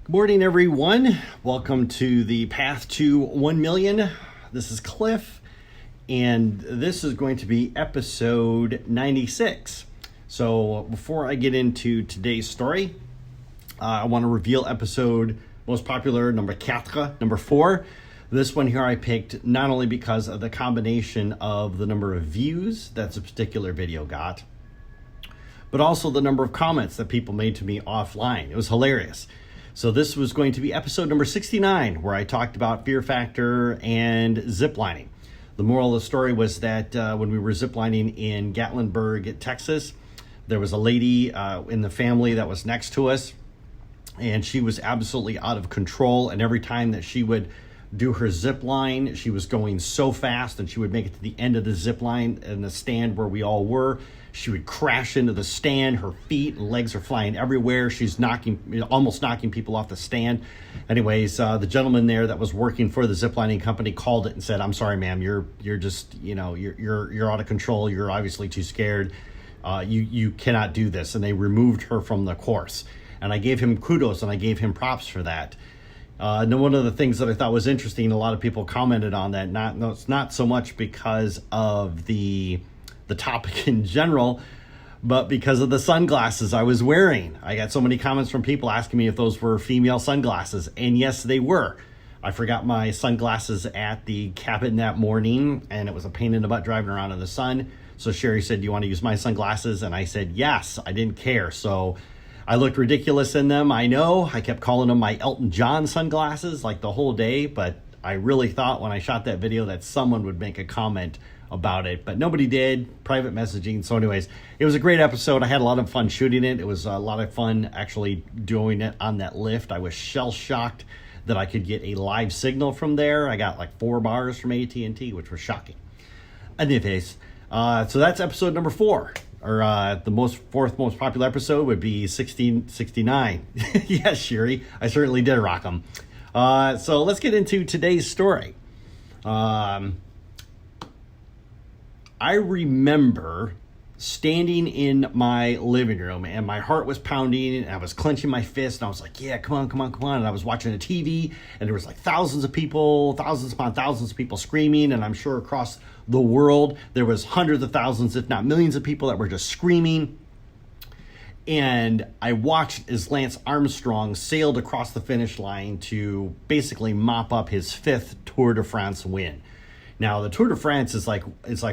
Good morning, everyone. Welcome to the Path to 1 Million. This is Cliff, and this is going to be episode 96. So before I get into today's story, I want to reveal episode most popular, number 4. This one here I picked not only because of the combination of the number of views that a particular video got, but also the number of comments that people made to me offline. It was hilarious. So this was going to be episode number 69, where I talked about fear factor and ziplining. The moral of the story was that when we were ziplining in Gatlinburg, Texas, there was a lady in the family that was next to us, and she was absolutely out of control. And every time that she would do her zip line, she was going so fast, and she would make it to the end of the zip line and the stand where we all were. She would crash into the stand. Her feet and legs are flying everywhere. She's almost knocking people off the stand. Anyways, the gentleman there that was working for the ziplining company called it and said, "I'm sorry, ma'am. You're just, you're out of control. You're obviously too scared. You cannot do this." And they removed her from the course. And I gave him kudos and I gave him props for that. And one of the things that I thought was interesting, a lot of people commented on that. It's not so much because of the topic in general, but because of the sunglasses I was wearing. I got so many comments from people asking me if those were female sunglasses, and yes, they were. I forgot my sunglasses at the cabin that morning, and it was a pain in the butt driving around in the sun. So Sherry said, "Do you want to use my sunglasses?" And I said, yes. I didn't care. So I looked ridiculous in them. I know I kept calling them my Elton John sunglasses like the whole day, but I really thought when I shot that video that someone would make a comment about it, but nobody did. Private messaging. So anyways, it was a great episode. I had a lot of fun shooting it. It was a lot of fun actually doing it on that lift. I was shell shocked that I could get a live signal from there. I got like 4 bars from AT&T, which was shocking. Anyways, so that's episode number 4, or the fourth most popular episode would be 69. Yes, Sherry, I certainly did rock them. So let's get into today's story. I remember standing in my living room and my heart was pounding and I was clenching my fist and I was like, yeah, come on. And I was watching the TV and there was like thousands upon thousands of people screaming. And I'm sure across the world, there was hundreds of thousands, if not millions of people that were just screaming. And I watched as Lance Armstrong sailed across the finish line to basically mop up his 5th Tour de France win. Now, the Tour de France is like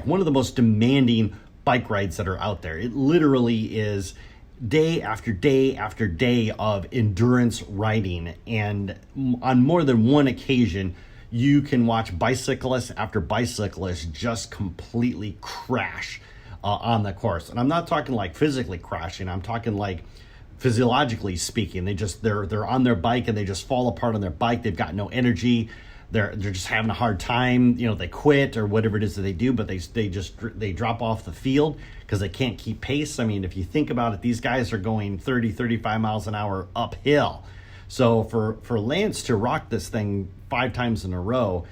one of the most demanding bike rides that are out there. It literally is day after day after day of endurance riding. And on more than one occasion, you can watch bicyclist after bicyclist just completely crash on the course. And I'm not talking like physically crashing. I'm talking like physiologically speaking. They're on their bike and they just fall apart on their bike. They've got no energy. They're just having a hard time, they quit or whatever it is that they do, but they drop off the field because they can't keep pace. I mean, if you think about it, these guys are going 30, 35 miles an hour uphill. So for Lance to rock this thing 5 times in a row,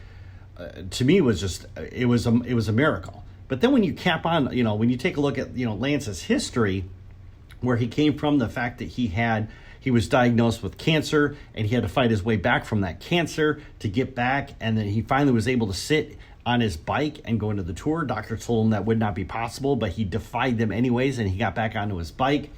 to me was it was a miracle. But then when you cap on, when you take a look at, Lance's history, where he came from, the fact that he was diagnosed with cancer and he had to fight his way back from that cancer to get back. And then he finally was able to sit on his bike and go into the Tour. Doctors told him that would not be possible, but he defied them anyways. And he got back onto his bike.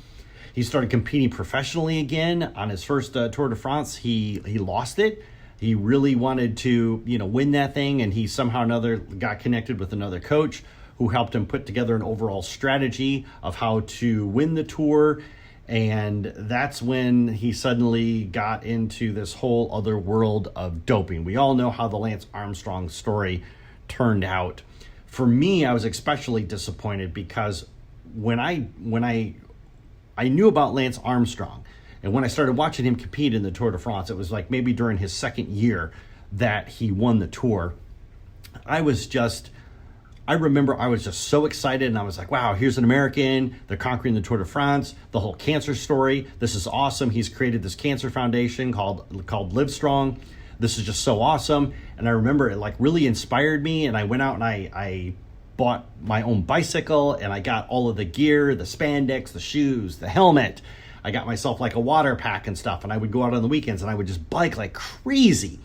He started competing professionally again. On his first Tour de France, he lost it. He really wanted to, win that thing. And he somehow or another got connected with another coach who helped him put together an overall strategy of how to win the Tour. And that's when he suddenly got into this whole other world of doping. We all know how the Lance Armstrong story turned out. For me, I was especially disappointed because when I knew about Lance Armstrong and when I started watching him compete in the Tour de France, it was like maybe during his 2nd year that he won the Tour. I remember I was just so excited and I was like, wow, here's an American. They're conquering the Tour de France, the whole cancer story. This is awesome. He's created this cancer foundation called Livestrong. This is just so awesome. And I remember it like really inspired me. And I went out and I bought my own bicycle and I got all of the gear, the spandex, the shoes, the helmet. I got myself like a water pack and stuff, and I would go out on the weekends and I would just bike like crazy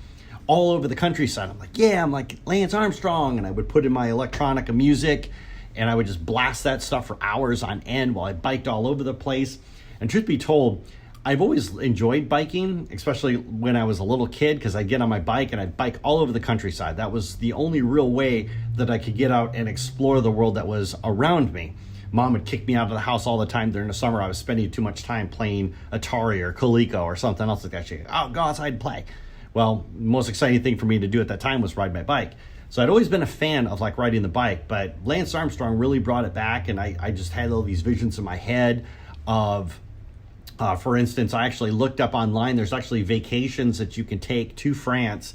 all over the countryside. I'm like, yeah, I'm like Lance Armstrong, and I would put in my electronic music and I would just blast that stuff for hours on end while I biked all over the place. And truth be told, I've always enjoyed biking, especially when I was a little kid, because I'd get on my bike and I'd bike all over the countryside. That was the only real way that I could get out and explore the world that was around me. Mom would kick me out of the house all the time during the summer. I was spending too much time playing Atari or Coleco or something else like that. She'd go, oh, go outside and play. Well, the most exciting thing for me to do at that time was ride my bike. So I'd always been a fan of like riding the bike, but Lance Armstrong really brought it back, and I just had all these visions in my head of, for instance, I actually looked up online, there's actually vacations that you can take to France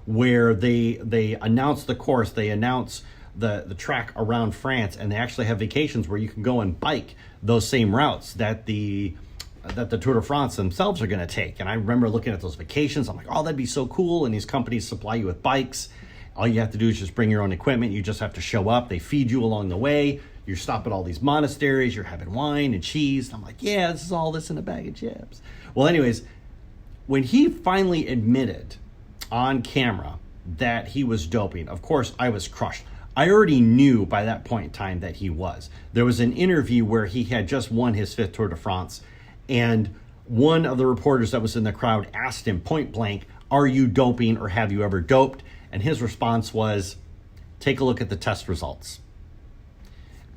where they announce the course, they announce the track around France, and they actually have vacations where you can go and bike those same routes that the Tour de France themselves are going to take. And I remember looking at those vacations, I'm like, oh, that'd be so cool. And these companies supply you with bikes. All you have to do is just bring your own equipment. You just have to show up. They feed you along the way. You stop at all these monasteries. You're having wine and cheese. And I'm like, yeah, this is all this in a bag of chips. Well, anyways, when he finally admitted on camera that he was doping, of course, I was crushed. I already knew by that point in time that he was. There was an interview where he had just won his 5th Tour de France, and one of the reporters that was in the crowd asked him point blank, are you doping or have you ever doped? And his response was, take a look at the test results.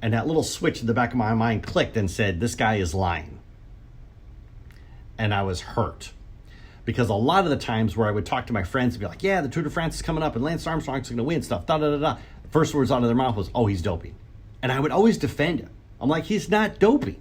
And that little switch in the back of my mind clicked and said, this guy is lying. And I was hurt. Because a lot of the times where I would talk to my friends and be like, yeah, the Tour de France is coming up and Lance Armstrong's going to win stuff, da-da-da-da. The first words out of their mouth was, oh, he's doping. And I would always defend him. I'm like, he's not doping.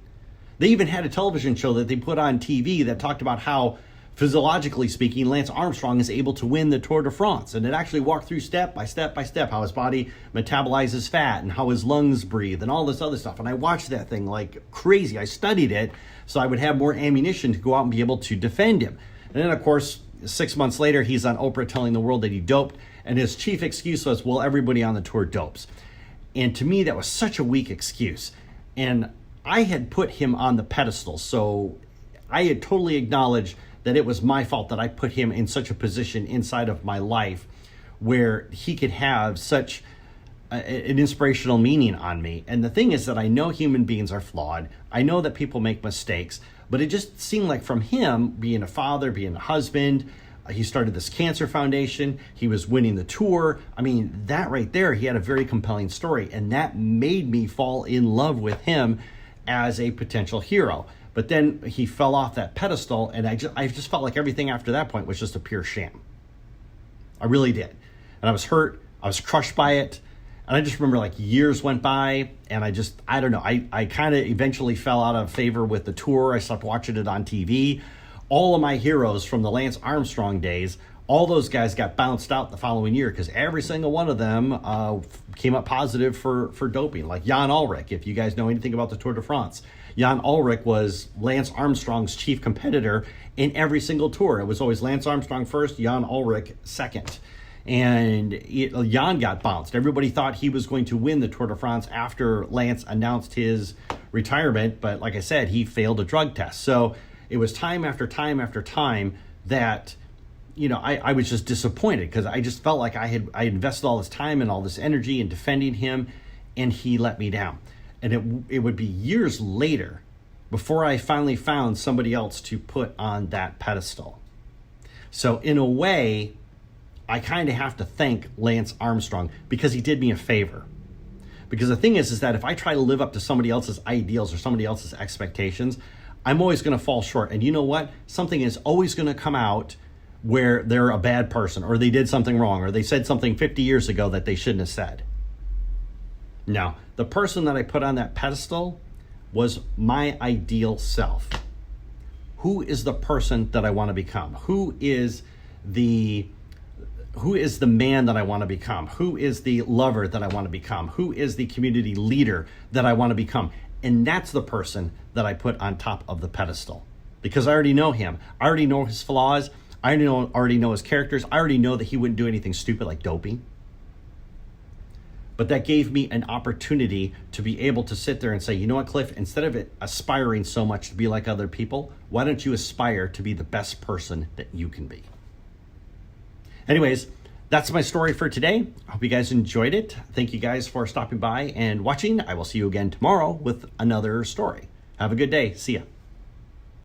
They even had a television show that they put on TV that talked about how, physiologically speaking, Lance Armstrong is able to win the Tour de France. And it actually walked through step by step by step how his body metabolizes fat and how his lungs breathe and all this other stuff. And I watched that thing like crazy. I studied it so I would have more ammunition to go out and be able to defend him. And then, of course, 6 months later, he's on Oprah telling the world that he doped. And his chief excuse was, well, everybody on the tour dopes. And to me, that was such a weak excuse. And I had put him on the pedestal. So I had totally acknowledged that it was my fault that I put him in such a position inside of my life where he could have such an inspirational meaning on me. And the thing is that I know human beings are flawed. I know that people make mistakes, but it just seemed like from him, being a father, being a husband, he started this cancer foundation, he was winning the tour. I mean, that right there, he had a very compelling story, and that made me fall in love with him as a potential hero. But then he fell off that pedestal, and I just felt like everything after that point was just a pure sham. I really did. And I was hurt. I was crushed by it. And I just remember like years went by, and I don't know. I kind of eventually fell out of favor with the tour. I stopped watching it on TV. All of my heroes from the Lance Armstrong days, all those guys got bounced out the following year because every single one of them came up positive for doping. Like Jan Ullrich, if you guys know anything about the Tour de France. Jan Ullrich was Lance Armstrong's chief competitor in every single tour. It was always Lance Armstrong first, Jan Ullrich second. And Jan got bounced. Everybody thought he was going to win the Tour de France after Lance announced his retirement. But like I said, he failed a drug test. So it was time after time after time that, you know, I was just disappointed because I just felt like I invested all this time and all this energy in defending him, and he let me down. And it would be years later before I finally found somebody else to put on that pedestal. So in a way, I kind of have to thank Lance Armstrong because he did me a favor. Because the thing is that if I try to live up to somebody else's ideals or somebody else's expectations, I'm always going to fall short. And you know what? Something is always going to come out where they're a bad person, or they did something wrong, or they said something 50 years ago that they shouldn't have said. Now, the person that I put on that pedestal was my ideal self. Who is the person that I want to become? Who is the man that I want to become? Who is the lover that I want to become? Who is the community leader that I want to become? And that's the person that I put on top of the pedestal. Because I already know him. I already know his flaws. I already know his characters. I already know that he wouldn't do anything stupid like doping. But that gave me an opportunity to be able to sit there and say, you know what, Cliff, instead of aspiring so much to be like other people, why don't you aspire to be the best person that you can be? Anyways, that's my story for today. I hope you guys enjoyed it. Thank you guys for stopping by and watching. I will see you again tomorrow with another story. Have a good day. See ya.